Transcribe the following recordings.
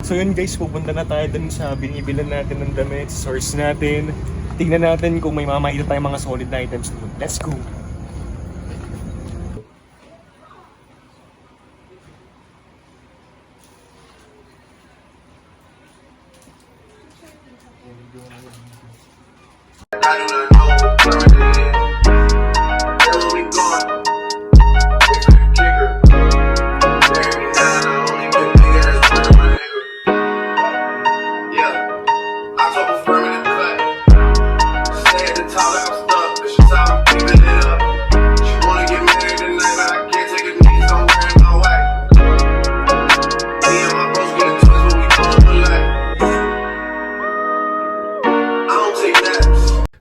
So yun guys, pupunta na tayo dun sa binibilan natin ng damit, source natin. Tingnan natin kung may mamakita tayong mga solid na items dun. Let's go!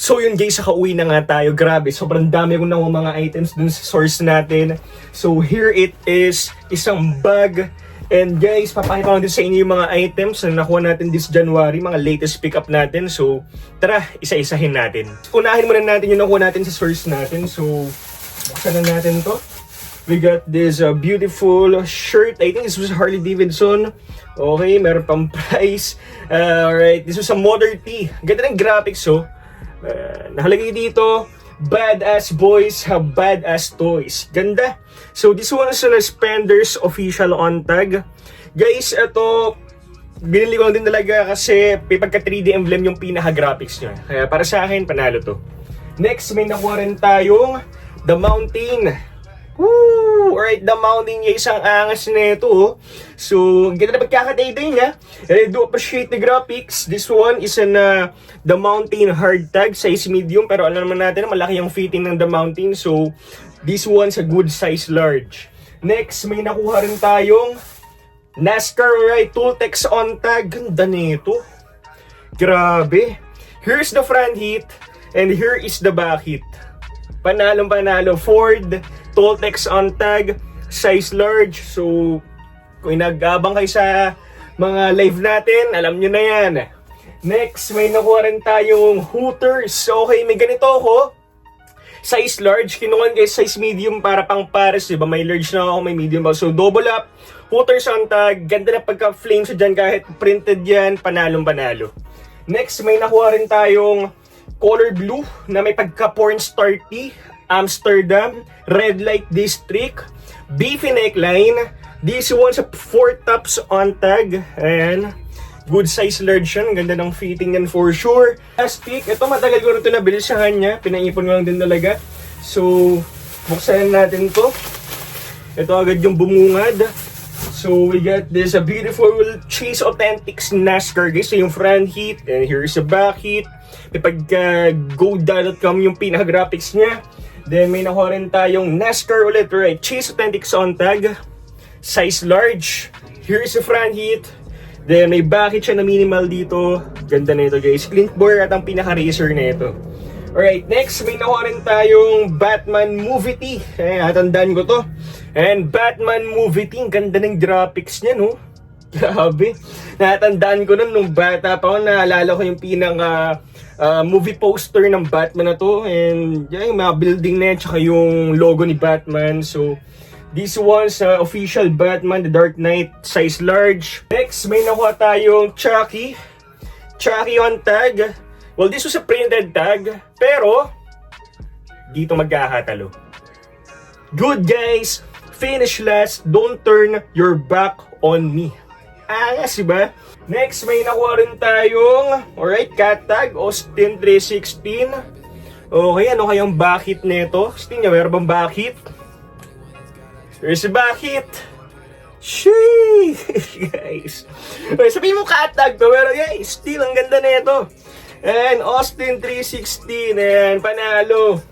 So yun guys, nakauwi na nga tayo. Grabe, sobrang dami kong nakuha mga items dun sa source natin. So here it is, isang bag. And guys, papakita ko din sa inyo yung mga items na nakuha natin this January, mga latest pickup natin. So tara, isa-isahin natin. Unahin muna natin yung nakuha natin sa source natin. So buksan na natin to. We got this beautiful shirt. I think this was Harley Davidson. Okay, meron pang price. Alright, this was a Mother T. Ganda ng graphics, oh. Nakalagay dito, badass boys have badass toys. Ganda. So this one is a Spenders official on tag. Guys, ito binili ko din talaga kasi may pagka 3D emblem yung pinaka-graphics niya. Kaya para sa akin, panalo to. Next, may nakuha rin tayong The Mountain. Woo! Alright, The Mountain niya, isang angas na ito. Oh. So, ganda na pagkakatay-tay niya. And I do appreciate the graphics. This one is an The Mountain hard tag, size medium. Pero alam naman natin, malaki yung fitting ng The Mountain. So, this one's a good size large. Next, may nakuha rin tayong NASCAR Alright Tooltex on tag. Ganda nito. Grabe. Here's the front heat. And here is the back heat. Panalong panalo. Ford Tooltex on tag, size large. So, kung nag-abang kayo sa mga live natin, alam nyo na yan. Next, may nakuha rin tayong Hooters. Okay, may ganito ako. Size large. Kinuha guys size medium para pang pares. Diba? May large na ako, may medium ako. So, double up. Hooters on tag. Ganda na pagka-flame sa dyan. Kahit printed yan, panalong panalo. Next, may nakuha rin tayong color blue na may pagka-porn star tee. Amsterdam, Red Light District, beefy neckline. This one's a 4 tops on tag. Ayan. Good size large yan. Ganda ng fitting yan for sure. Plastic. Ito matagal ko rin ito nabili sa kanya. Pinaipon ko lang din talaga. So, buksan natin to. Ito agad yung bumungad. So, we got this a beautiful Chase Authentics NASCAR guys. So, yung front heat. And here's the back heat. May pagka GoDad.com yung pinaka-graphics niya. Then may nakuha rin tayong NASCAR ulit, right? Chase Authentics on tag, size large. Here's the front heat. Then may backit siya na minimal dito. Ganda na ito guys. Clinkbore at ang pinaka-racer na ito. Alright, next may nakuha rin tayong Batman Movie Tee. Natandaan ko to. And Batman Movie Tee, ganda ng graphics niya, no? Grabe. Natandaan ko nun nung bata pa ako. Naalala ko yung pinaka movie poster ng Batman na to. And yung mga building na yan, tsaka yung logo ni Batman. So, this one's official Batman, The Dark Knight, size large. Next, may nakuha tayong Chucky. Chucky on tag. Well, this was a printed tag. Pero, dito magkakatalo. Good guys, finish last, don't turn your back on me. Angas, diba? Next, may nakuha rin tayong, alright, cat tag, Austin 316. Okay, ano kayang backit nito? Sting niya, meron bang backit? There's a backit. Sheesh, guys. Okay, sabihin mo cat tag to, pero guys, still, ang ganda nito. And Austin 316, and panalo.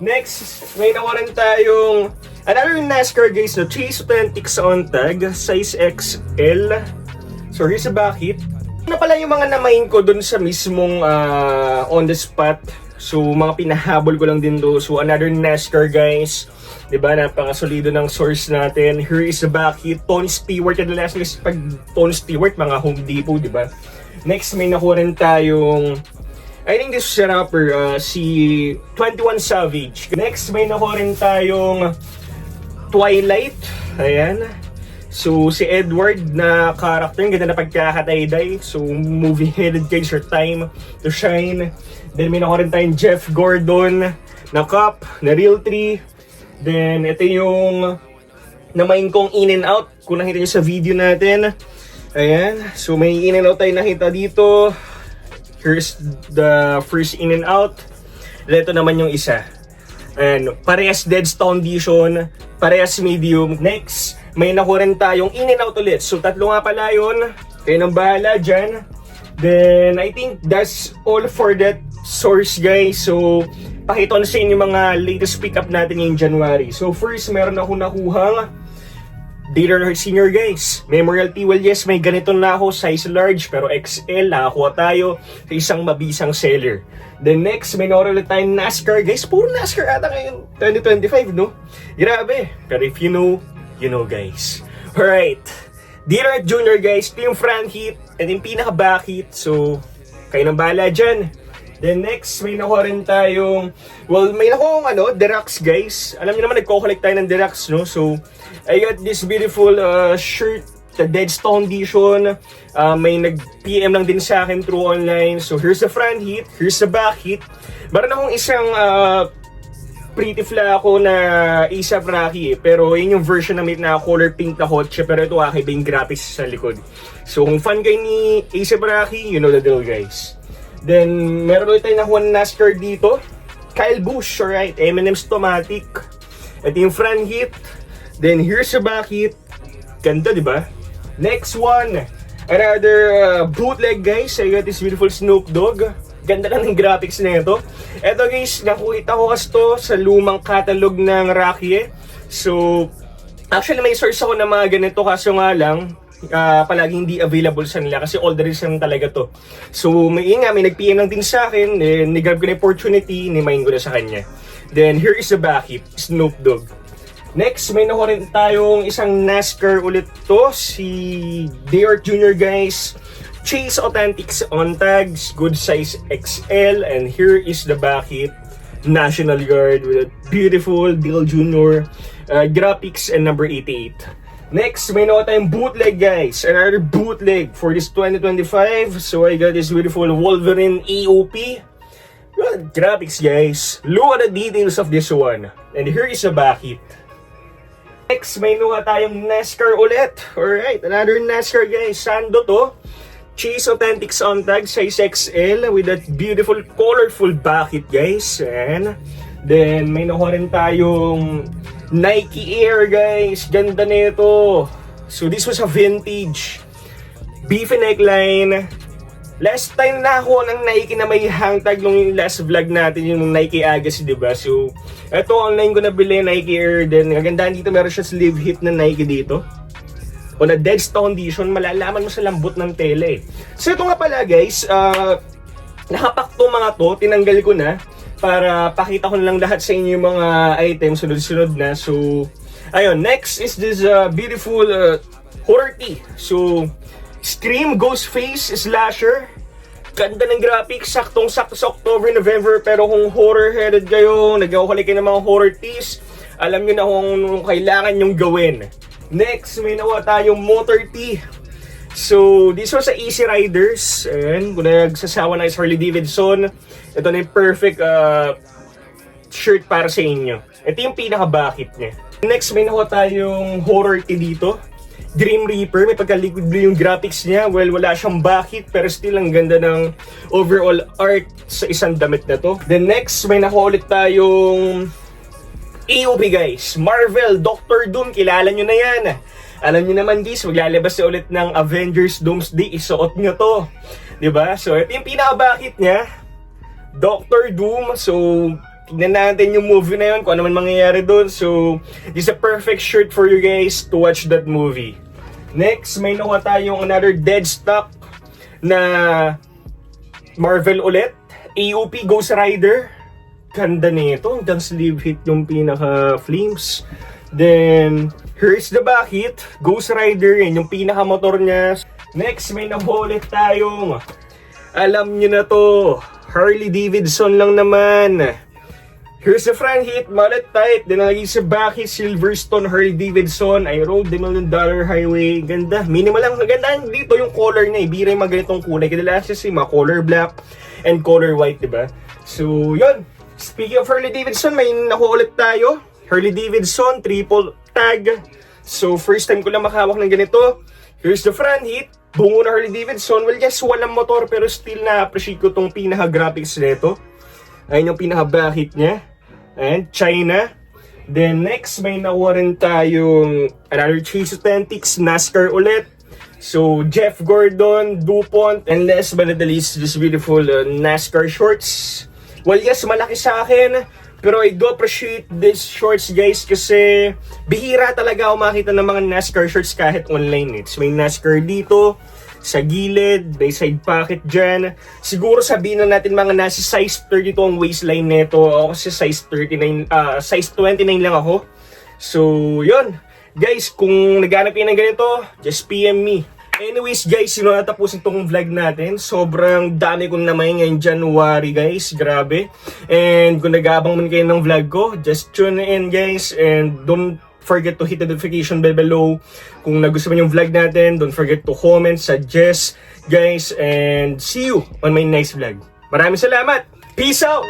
Next, may nakuha rin tayong another NASCAR guys, no? Chase Authentics on tag, size XL. So here's a backit. Ano pala yung mga namain ko dun sa mismong on the spot. So mga pinahabol ko lang din do. So another NASCAR guys. Diba, napakasolido ng source natin. Here is the backit. Tony Stewart. Yung last is pag Tony Stewart, mga Home Depot, diba? Next, may nakuha rin tayong I think this is a rapper, si 21 Savage. Next, may nakuha rin tayong Twilight. Ayan. So, si Edward na character, ang ganda na pagkakatayday. So, movie-headed guys, your time to shine. Then, may nakuha rin tayong Jeff Gordon na Cup, na Realtree. Then, ito yung namain kong in and out. Kung nakita nyo sa video natin. Ayan. So, may in and out tayo nakita dito. Here's the first in and out. Ito naman yung isa. Ayan. Parehas dead condition. Parehas medium. Next, may nakuha rin tayong in and out ulit. So, tatlo nga pala yun. Kayo nang bahala dyan. Then, I think that's all for that source, guys. So, pakita ko na sa inyo mga latest pickup natin ngayong January. So, first, meron ako nakuhang Data Nerd Senior, guys. Memorial T-Well, yes, may ganito na ako. Size large, pero XL. Nakakuha tayo sa isang mabisang seller. Then next, may nakuha ulit tayong NASCAR, guys. Puro NASCAR ata ngayon 2025, no? Grabe. Pero if you know, you know, guys. Alright. Data Junior, guys. Ito yung front heat at yung pinaka-back heat. So, kayo nang bahala dyan. Then next, may nakuha rin tayong, well, may nakuha akong Derax, guys. Alam niyo naman, nagko-collect tayo ng Derax, no? So, I got this beautiful shirt, the dead condition. May nag-PM lang din sa akin through online. So, here's the front heat, here's the back heat. Meron akong isang pretty fla ako na ASAP Rocky, pero yun yung version na may color pink na kotse, pero ito kakaiba yung graphics sa likod. So, kung fan kayo ni ASAP Rocky, you know the deal, guys. Then, meron ulit tayo nakuha ng NASCAR dito. Kyle Busch, alright. M&M's Tomatic. Ito yung front heat. Then, here's the back heat. Ganda, di ba? Next one. Another bootleg, guys. I got this beautiful Snoop Dogg. Ganda lang ng graphics na ito. Ito, guys, nakukita ko kasi to sa lumang catalog ng Rocky. So, actually, may source ako na mga ganito. Kaso nga lang, palaging hindi available sa nila kasi older lang talaga to. So may nag-PM lang din sa akin, then nigrab ko na opportunity, nimain ko na sa kanya. Then here is the back heat, Snoop Dogg. Next, may nakuha rin tayong isang NASCAR ulit to, si Dare Jr., guys. Chase Authentics on tags, good size XL, and here is the back heat, National Guard with a beautiful Dale Jr. Graphics and number 88. Next, may nakuha tayong bootleg, guys. Another bootleg for this 2025. So I got this beautiful Wolverine AOP. Good graphics, guys. Look at the details of this one. And here is the back heat. Next, may nakuha tayong NASCAR ulit. Alright, another NASCAR, guys. Sando to. Chase Authentics on tag, size XL with that beautiful, colorful back heat, guys. And then, may nakuha rin tayong Nike Air, guys. Ganda nito. So this was a vintage beefy neckline. Last time na ako ng Nike na may hang tag nung last vlog natin, yung Nike Agassi, diba? So ito, online ko nabili, Nike Air. Then maganda dito, meron siya sleeve hit na Nike dito. O na dead condition, malalaman mo sa lambot ng tela eh. So ito nga pala, guys, nakapak to mga to, tinanggal ko na para pakita ko na lang lahat sa inyo yung mga items sunod-sunod na. So, ayun, next is this beautiful horror tee. So, Scream Ghostface Slasher. Ganda ng graphics, saktong-sakto sa October, November. Pero kung horror-headed kayo, nag-aukulik kayo ng mga horror tees, alam nyo na kung kailangan nyong gawin. Next, may nakuha tayong motor tee. So, this was sa Easy Riders. And kung nagsasawa na is Harley Davidson, ito na yung perfect shirt para sa inyo. Ito yung pinaka-bucket niya. Next, may nakuha tayong horror tee dito. Dream Reaper, may pagka-liquid blue yung graphics niya. Well, wala siyang bucket, pero still ang ganda ng overall art sa isang damit na to. Then next, may nakuha ulit tayong AOP, guys. Marvel, Doctor Doom, kilala nyo na yan. Alam niyo naman, guys, maglalabas na ulit ng Avengers Doomsday. Isuot nyo to. Diba? So, ito yung pinaka-bucket niya. Doctor Doom. So, tignan natin yung movie na yun, kung ano man mangyayari doon. So, this is a perfect shirt for you guys to watch that movie. Next, may nakuha tayong another dead stock na Marvel ulit. AOP Ghost Rider. Ganda nito. Hanggang sleeve hit yung pinaka-flames. Then, here's the back hit. Ghost Rider. Yan yung pinaka-motor niya. Next, may nahulit tayong, alam nyo na to, Harley Davidson lang naman. Here's the front hit, mullet tight. Then nalagay sa back hit, Silverstone, Harley Davidson. I rode the $1 Million Highway. Ganda. Minimal lang. Magandaan dito yung color niya. Ibira yung mga ganitong kulay. Kadalasan kasi mga color black and color white, diba? So, yun. Speaking of Harley Davidson, may nakuha ulit tayo. Harley Davidson, triple tag. So, first time ko lang makahawak ng ganito. Here's the front hit. Bungo na Harley Davidson. Well, yes, walang motor pero still na-appreciate ko tong pinaka-graphics nito. Ayun yung pinaka-back hit niya. And China. Then next, may nakuha rin tayong another Chase Authentics, NASCAR ulit. So, Jeff Gordon, DuPont, and last but not the least, this beautiful NASCAR shorts. Well, yes, malaki sa akin. Pero I do appreciate these shorts, guys, kasi bihira talaga ako makita ng mga NASCAR shorts kahit online. It's may NASCAR dito, sa gilid, may side pocket dyan. Siguro sabihin na natin mga nasa size 32 ang waistline nito. Ako kasi size 29 lang ako. So, yun. Guys, kung naghanap kayo ng ganito, just PM me. Anyways guys, sino natapusin tong vlog natin. Sobrang dami kong naman ngayong January guys, grabe. And kung nag-aabang man kayo ng vlog ko, just tune in guys. And don't forget to hit the notification bell below. Kung nagustuhan yung vlog natin, don't forget to comment, suggest guys. And see you on my next vlog. Maraming salamat. Peace out!